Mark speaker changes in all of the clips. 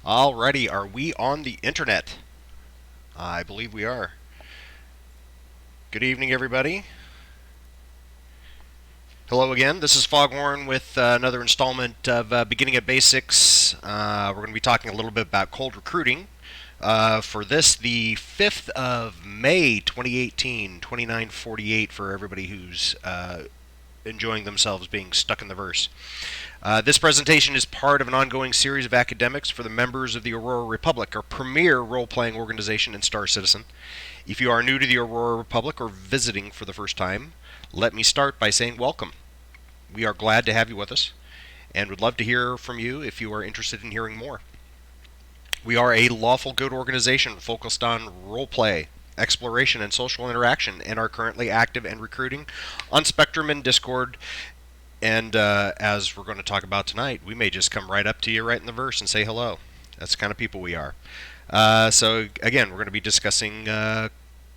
Speaker 1: Alrighty, are we on the internet? I believe we are. Good evening, everybody. Hello again. This is Foghorn with another installment of Beginning at Basics. We're going to be talking a little bit about cold recruiting. For this, the 5th of May, 2018, 29:48 for everybody who's enjoying themselves being stuck in the verse. This presentation is part of an ongoing series of academics for the members of the Aurora Republic, our premier role-playing organization in Star Citizen. If you are new to the Aurora Republic or visiting for the first time, let me start by saying welcome. We are glad to have you with us and would love to hear from you if you are interested in hearing more. We are a lawful good organization focused on roleplay, exploration, and social interaction, and are currently active and recruiting on Spectrum and Discord. And as we're going to talk about tonight, we may just come right up to you right in the verse and say hello. That's the kind of people we are. So again, we're going to be discussing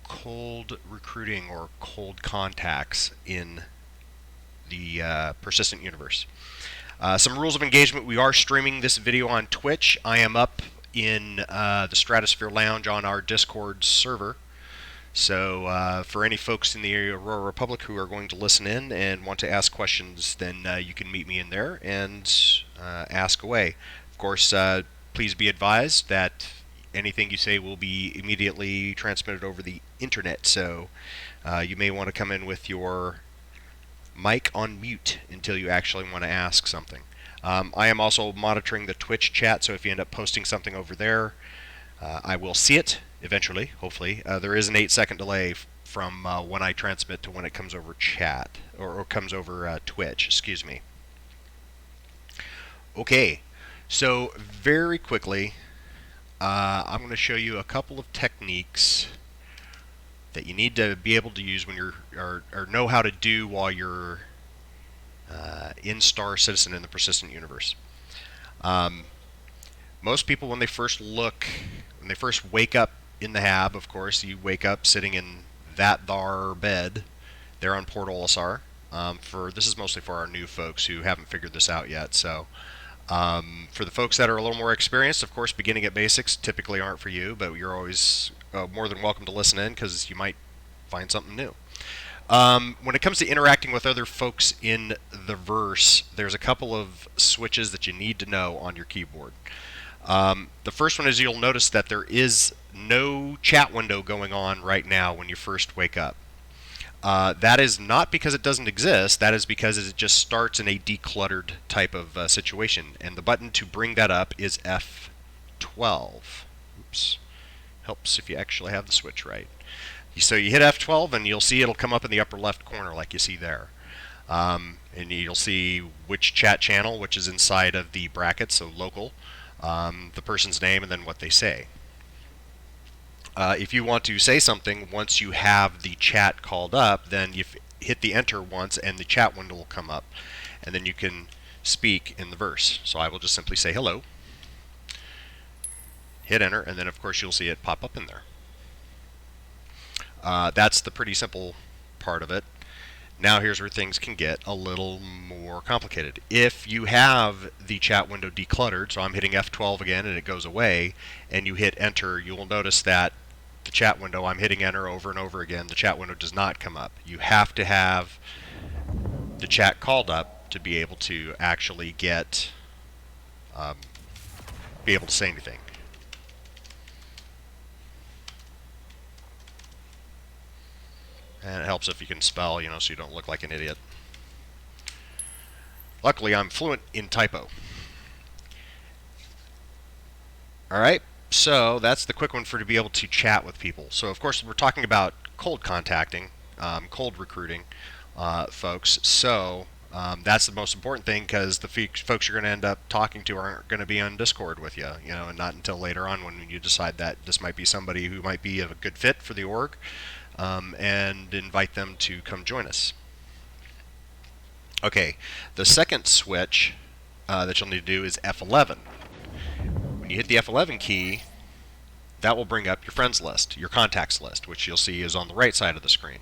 Speaker 1: cold recruiting or cold contacts in the persistent universe. Some rules of engagement. We are streaming this video on Twitch. I am up in the Stratosphere Lounge on our Discord server. So for any folks in the Aurora Republic who are going to listen in and want to ask questions, then you can meet me in there and ask away. Of course, please be advised that anything you say will be immediately transmitted over the internet. So you may want to come in with your mic on mute until you actually want to ask something. I am also monitoring the Twitch chat, so if you end up posting something over there, I will see it eventually, hopefully. There is an 8-second delay from when I transmit to when it comes over chat, or comes over Twitch, excuse me. Okay, so very quickly, I'm going to show you a couple of techniques that you need to be able to use when you're, or know how to do while you're in Star Citizen in the persistent universe. Most people, when they first wake up in the hab, of course, you wake up sitting in that thar bed there on Port Olisar. This is mostly for our new folks who haven't figured this out yet. So for the folks that are a little more experienced, of course, beginning at basics typically aren't for you, but you're always more than welcome to listen in because you might find something new. When it comes to interacting with other folks in the verse, there's a couple of switches that you need to know on your keyboard. The first one is you'll notice that there is no chat window going on right now when you first wake up. That is not because it doesn't exist, that is because it just starts in a decluttered type of situation. And the button to bring that up is F12. Oops. Helps if you actually have the switch right. So you hit F12 and you'll see it'll come up in the upper left corner like you see there. And you'll see which chat channel, which is inside of the bracket, so local, the person's name, and then what they say. If you want to say something once you have the chat called up, then you hit the enter once and the chat window will come up. And then you can speak in the verse. So I will just simply say hello, hit enter, and then of course you'll see it pop up in there. That's the pretty simple part of it. Now here's where things can get a little more complicated. If you have the chat window decluttered, so I'm hitting F12 again and it goes away, and you hit enter, you will notice that the chat window, I'm hitting enter over and over again, the chat window does not come up. You have to have the chat called up to be able to actually get, be able to say anything. And it helps if you can spell, so you don't look like an idiot. Luckily, I'm fluent in typo. Alright, so that's the quick one to be able to chat with people. So, of course, we're talking about cold contacting, cold recruiting folks. So, that's the most important thing because the folks you're going to end up talking to aren't going to be on Discord with you, and not until later on when you decide that this might be somebody who might be a good fit for the org. And invite them to come join us. Okay, the second switch that you'll need to do is F11. When you hit the F11 key, that will bring up your friends list, your contacts list, which you'll see is on the right side of the screen.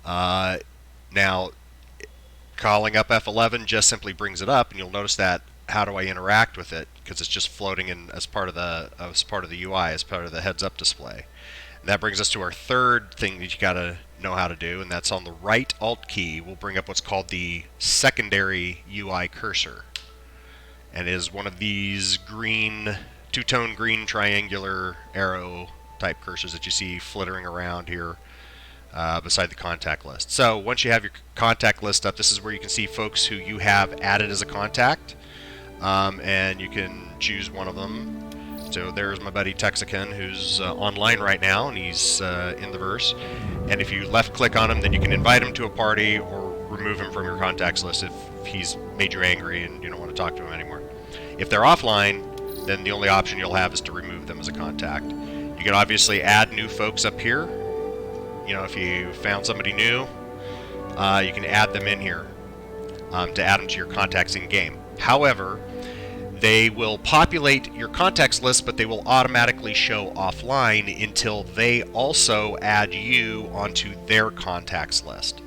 Speaker 1: Now, calling up F11 just simply brings it up, and you'll notice that how do I interact with it, because it's just floating in as part of the UI, as part of the heads up display. And that brings us to our third thing that you got to know how to do, and that's on the right Alt key. We'll bring up what's called the secondary UI cursor, and it is one of these green, two-tone green triangular arrow type cursors that you see flittering around here beside the contact list. So once you have your contact list up, this is where you can see folks who you have added as a contact, and you can choose one of them. So there's my buddy Texican, who's online right now, and he's in the verse. And if you left click on him, then you can invite him to a party or remove him from your contacts list if he's made you angry and you don't want to talk to him anymore. If they're offline, then the only option you'll have is to remove them as a contact. You can obviously add new folks up here. You know, if you found somebody new, you can add them in here to add them to your contacts in game. However, they will populate your contacts list, but they will automatically show offline until they also add you onto their contacts list.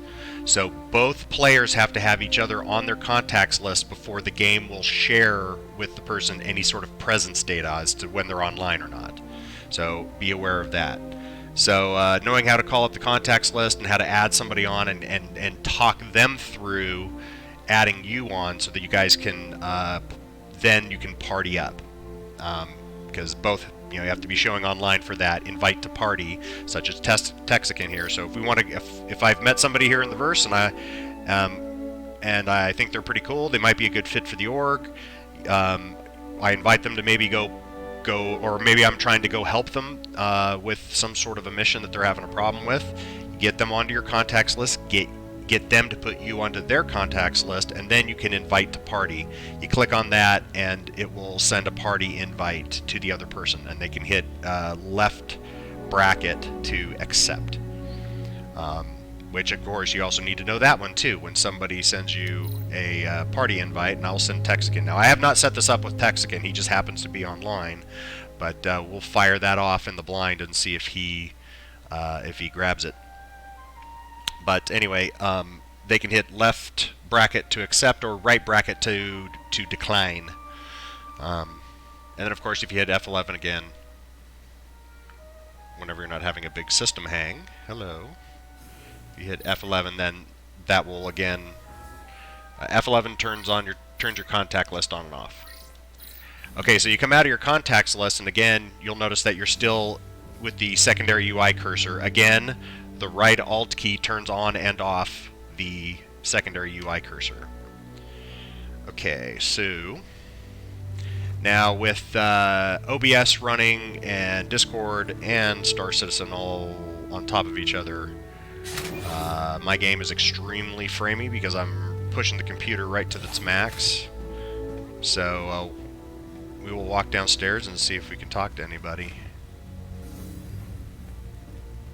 Speaker 1: So both players have to have each other on their contacts list before the game will share with the person any sort of presence data as to when they're online or not. So be aware of that. So knowing how to call up the contacts list and how to add somebody on and talk them through adding you on so that you guys can then you can party up, because both, you know, you have to be showing online for that invite to party, such as Texican here. So if we want to, if I've met somebody here in the verse and I think they're pretty cool, they might be a good fit for the org. I invite them to maybe go, or maybe I'm trying to go help them with some sort of a mission that they're having a problem with. Get them onto your contacts list, get them to put you onto their contacts list, and then you can invite to party. You click on that and it will send a party invite to the other person, and they can hit left bracket to accept, which of course you also need to know that one too when somebody sends you a party invite. And I'll send Texican. Now I have not set this up with Texican, he just happens to be online, but we'll fire that off in the blind and see if he grabs it. But anyway, they can hit left bracket to accept or right bracket to decline. And then, of course, if you hit F11 again, whenever you're not having a big system hang, hello. If you hit F11, then that will again, F11 turns your contact list on and off. Okay, so you come out of your contacts list, and again, you'll notice that you're still with the secondary UI cursor. Again, the right Alt key turns on and off the secondary UI cursor. Okay, so now with OBS running and Discord and Star Citizen all on top of each other, my game is extremely framey because I'm pushing the computer right to its max. So we will walk downstairs and see if we can talk to anybody.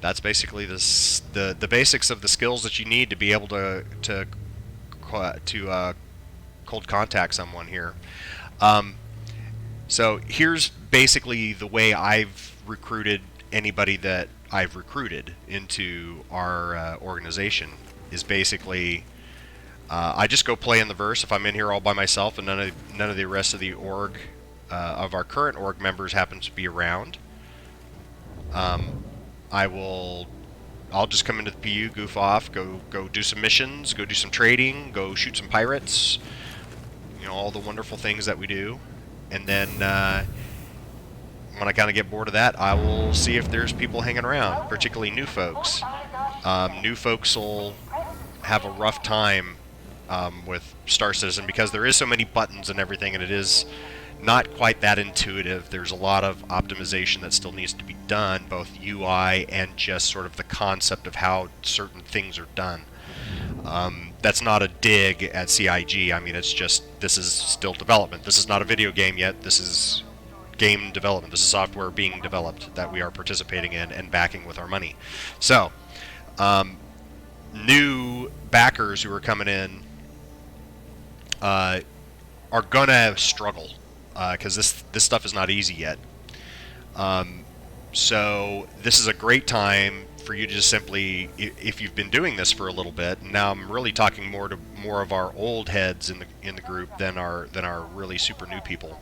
Speaker 1: That's basically the basics of the skills that you need to be able to cold contact someone here. So here's basically the way I've recruited anybody that I've recruited into our organization. Is basically I just go play in the verse if I'm in here all by myself and none of the rest of the org of our current org members happens to be around. I'll just come into the PU, goof off, go do some missions, go do some trading, go shoot some pirates, you know, all the wonderful things that we do. And then when I kind of get bored of that, I will see if there's people hanging around, particularly new folks. New folks will have a rough time with Star Citizen because there is so many buttons and everything, and it is not quite that intuitive. There's a lot of optimization that still needs to be done, both UI and just sort of the concept of how certain things are done. That's not a dig at CIG. I mean, it's just, this is still development. This is not a video game yet. This is game development. This is software being developed that we are participating in and backing with our money. So, new backers who are coming in are gonna struggle. Because this stuff is not easy yet. So this is a great time for you to just simply, if you've been doing this for a little bit, and now I'm really talking more of our old heads in the group than our really super new people.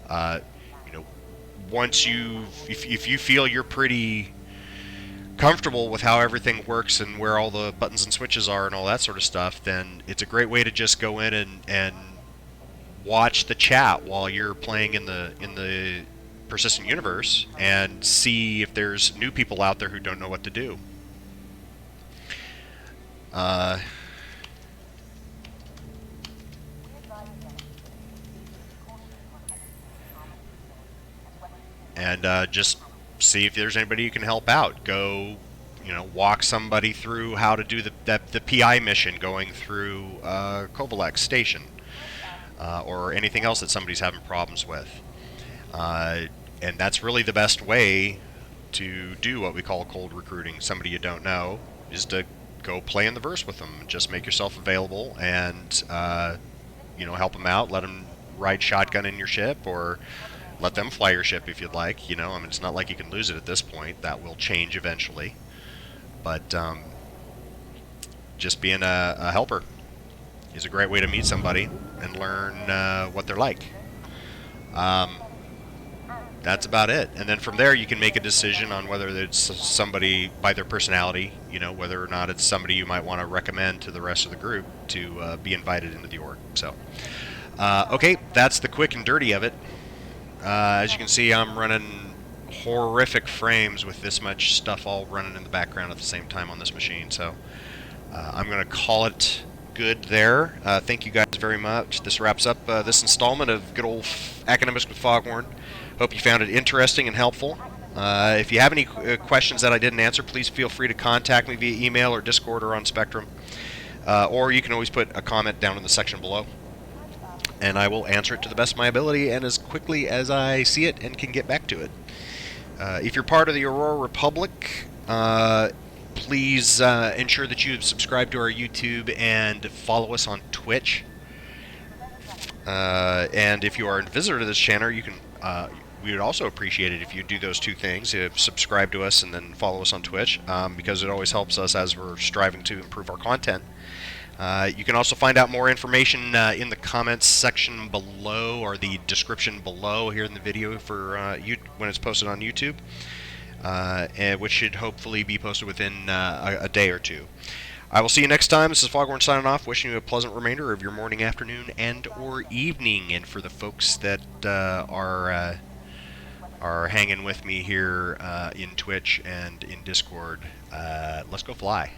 Speaker 1: You know, once if you feel you're pretty comfortable with how everything works and where all the buttons and switches are and all that sort of stuff, then it's a great way to just go in and watch the chat while you're playing in the persistent universe and see if there's new people out there who don't know what to do. And just see if there's anybody you can help out. Go, walk somebody through how to do the PI mission going through Kovalek Station, or anything else that somebody's having problems with. And that's really the best way to do what we call cold recruiting. Somebody you don't know is to go play in the verse with them. Just make yourself available and help them out. Let them ride shotgun in your ship, or let them fly your ship if you'd like. It's not like you can lose it at this point. That will change eventually. But just being a helper is a great way to meet somebody and learn what they're like. That's about it. And then from there, you can make a decision on whether it's somebody by their personality, whether or not it's somebody you might want to recommend to the rest of the group to be invited into the org. So, okay, that's the quick and dirty of it. As you can see, I'm running horrific frames with this much stuff all running in the background at the same time on this machine. So, I'm going to call it good there. Thank you guys very much. This wraps up this installment of good old Academics with Foghorn. Hope you found it interesting and helpful. If you have any questions that I didn't answer, please feel free to contact me via email or Discord or on Spectrum. Or you can always put a comment down in the section below, and I will answer it to the best of my ability and as quickly as I see it and can get back to it. If you're part of the Aurora Republic, please ensure that you subscribe to our YouTube and follow us on Twitch. And if you are a visitor to this channel, you can we would also appreciate it if you do those two things: subscribe to us and then follow us on Twitch, because it always helps us as we're striving to improve our content. You can also find out more information in the comments section below, or the description below here in the video for when it's posted on YouTube, which should hopefully be posted within a day or two. I will see you next time. This is Foghorn signing off, wishing you a pleasant remainder of your morning, afternoon, and or evening. And for the folks that are hanging with me here in Twitch and in Discord, let's go fly.